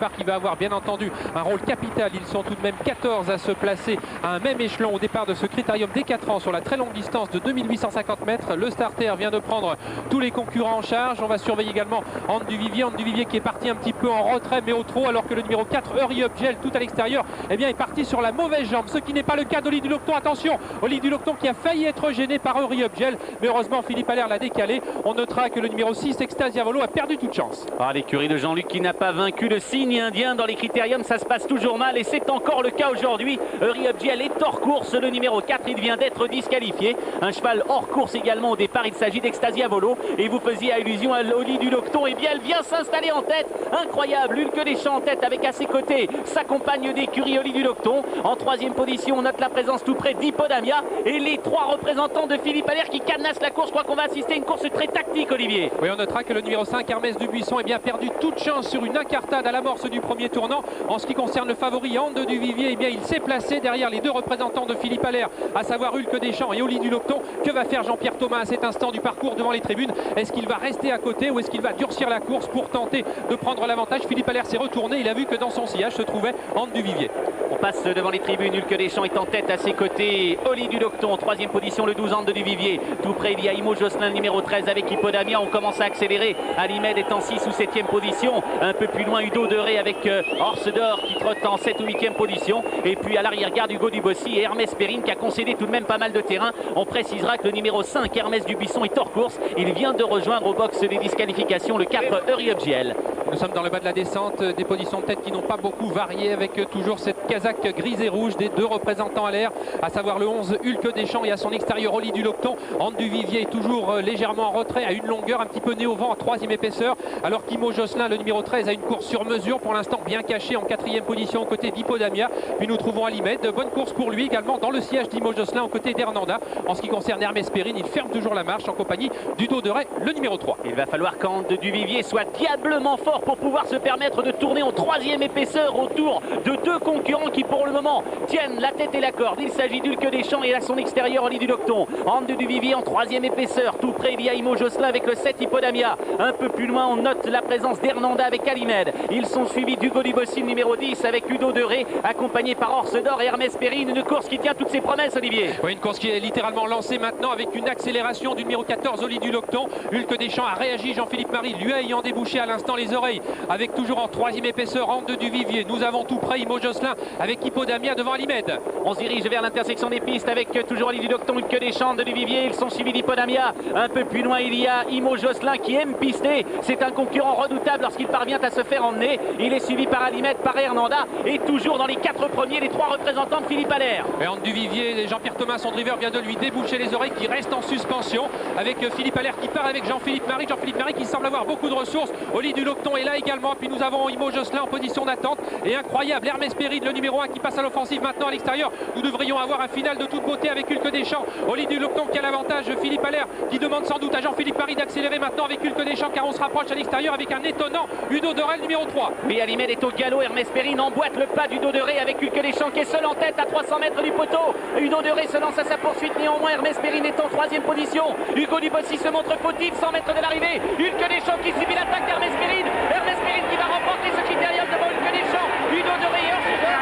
Qui va avoir bien entendu un rôle capital. Ils sont tout de même 14 à se placer à un même échelon au départ de ce critérium des 4 ans sur la très longue distance de 2850 mètres. Le starter vient de prendre tous les concurrents en charge. On va surveiller également Anne Duvivier qui est parti un petit peu en retrait mais au trot, alors que le numéro 4 Hurry Up Gel tout à l'extérieur est parti sur la mauvaise jambe, ce qui n'est pas le cas d'Oli du Locton. Attention, Oli du Locton qui a failli être gêné par Hurry Up Gel, mais heureusement Philippe Allaire l'a décalé. On notera que le numéro 6 Extasia Volo a perdu toute chance. L'écurie de Jean-Luc qui n'a pas vaincu le signe indien dans les critériums, ça se passe toujours mal et c'est encore le cas aujourd'hui. Hurry Up Gel est hors course, le numéro 4, il vient d'être disqualifié. Un cheval hors course également au départ, il s'agit d'Extasia Volo et vous faisiez allusion à Oli du Locton. Et bien elle vient s'installer en tête, incroyable, Hulk Deschamps en tête avec à ses côtés sa compagne d'écurie Oli du Locton. En troisième position, on note la présence tout près d'Hippodamia et les 3 représentants de Philippe Allaire qui cadenassent la course. Je crois qu'on va assister à une course très tactique, Olivier. Oui, on notera que le numéro 5 Hermès Dubuisson a perdu toute chance sur une incartade à l'amorce du premier tournant. En ce qui concerne le favori Anne Duvivier, il s'est placé derrière les 2 représentants de Philippe Allaire, à savoir Hulk Deschamps et Oli du Locton. Que va faire Jean-Pierre Thomas à cet instant du parcours devant les tribunes? Est-ce qu'il va rester à côté ou est-ce qu'il va durcir la course pour tenter de prendre l'avantage? Philippe Allaire s'est retourné, il a vu que dans son sillage se trouvait Anne Duvivier. On passe devant les tribunes, Hulk Deschamps est en tête à ses côtés, Oli du Locton, troisième position le 12 Anne Duvivier. Tout près il y a Imo Josselin, numéro 13 avec Hippodamia. On commence à accélérer, Alimed est en 6 ou 7e position. Un peu plus loin Udo de Ré avec Orse d'Or qui trotte en 7 ou 8e position. Et puis à l'arrière-garde Hugo Dubossy et Hermès Perrine qui a concédé tout de même pas mal de terrain. On précisera que le numéro 5 Hermès Dubuisson est hors course. Il vient de rejoindre au box des disqualifications le 4 Hurry Up Gel. Nous sommes dans le bas de la descente, des positions de tête qui n'ont pas beaucoup varié, avec toujours cette casaque grise et rouge des 2 représentants à l'air, à savoir le 11 Hulk Deschamps et à son extérieur Oli du Locton. Anne Duvivier est toujours légèrement en retrait, à une longueur un petit peu nez au vent en 3e épaisseur, alors qu'Imo Josselin, le numéro 13, a une course sur mesure pour l'instant bien cachée en 4e position aux côtés d'Hippodamia. Puis nous trouvons Alimed, bonne course pour lui également dans le siège d'Imo Josselin aux côtés d'Hernanda. En ce qui concerne Hermès Perrine, il ferme toujours la marche en compagnie d'Udo de Ré, le numéro 3. Il va falloir qu'Anne Duvivier soit diablement fort pour pouvoir se permettre de tourner en 3e épaisseur autour de 2 concurrents qui pour le moment tiennent la tête et la corde. Il s'agit d'Hulk Deschamps et à son extérieur Oli du Locton. Anne Duvivier en 3e épaisseur, tout près il y a Imo Josselin avec le 7 Hippodamia. Un peu plus loin on note la présence d'Hernanda avec Alimed. Ils sont suivis d'Hugo Dubossy numéro 10 avec Udo de Ré accompagné par Orse d'Or et Hermès Perrine. Une course qui tient toutes ses promesses, Olivier. Oui, une course qui est littéralement lancée maintenant avec une accélération du numéro 14 Oli du Locton. Hulk Deschamps a réagi, Jean-Philippe Marie lui ayant débouché à l'instant les oreilles avec toujours en 3e épaisseur Anne Duvivier. Nous avons tout près Imo Josselin avec Hippodamia devant Alimed. On se dirige vers l'intersection des pistes avec toujours Oli du Locton, Hulk Deschamps, de Duvivier. Ils sont suivis d'Hippodamia. Un peu plus loin il y a Imo Josselin qui aime pister. C'est un concurrent redoutable lorsqu'il parvient à se faire emmener. Il est suivi par Alimed, par Hernanda et toujours dans les 4 premiers les 3 représentants de Philippe Allaire. Et Anne Duvivier, Jean-Pierre Thomas, son driver, vient de lui déboucher les oreilles, qui reste en suspension avec Philippe Allaire qui part avec Jean-Philippe Marie. Jean-Philippe Marie qui semble avoir beaucoup de ressources. Oli du Locton est là également. Puis nous avons Imo Josselin en position d'attente. Et incroyable, Hermès Perrine, le numéro 1 qui passe à l'offensive maintenant à l'extérieur. Nous devrions avoir un final de toute beauté avec Hulk Deschamps. Oli du Locton qui a l'avantage. Philippe Allaire qui demande sans doute à Jean-Philippe Marie d'accélérer maintenant avec Hulk Deschamps, car on se rapproche à l'extérieur avec un étonnant Udo de Ré, numéro 3. Oui, Alimed est au galop. Hermès Perrine emboîte le pas d'Udo de Ré avec Hulk Deschamps qui est seul en tête à 300 mètres du poteau. Udo de Ré se lance à sa poursuite néanmoins. Hermès Perrine est en 3e position. Hugo Dubossy se montre fautif 100 mètres de l'arrivée. Hulk Deschamps qui subit l'attaque d'Hermès Perrine. Hermès Perrine qui va remporter ce critérium devant Hulk Deschamps. Udo de Ré et Orse d'Or.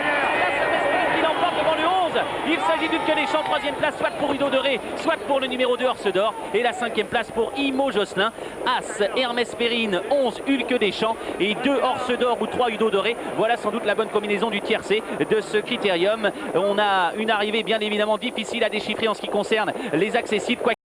Hermès Perrine qui l'emporte devant le 11. Il s'agit d'Hulk Deschamps, 3e place, soit pour Udo de Ré, soit pour le numéro 2 Orse d'Or. Et la 5e place pour Imo Josselin. As, Hermès Perrine, 11 Hulk Deschamps et 2 Orse d'Or ou 3 Udo de Ré. Voilà sans doute la bonne combinaison du tiercé de ce critérium. On a une arrivée bien évidemment difficile à déchiffrer en ce qui concerne les accessibles.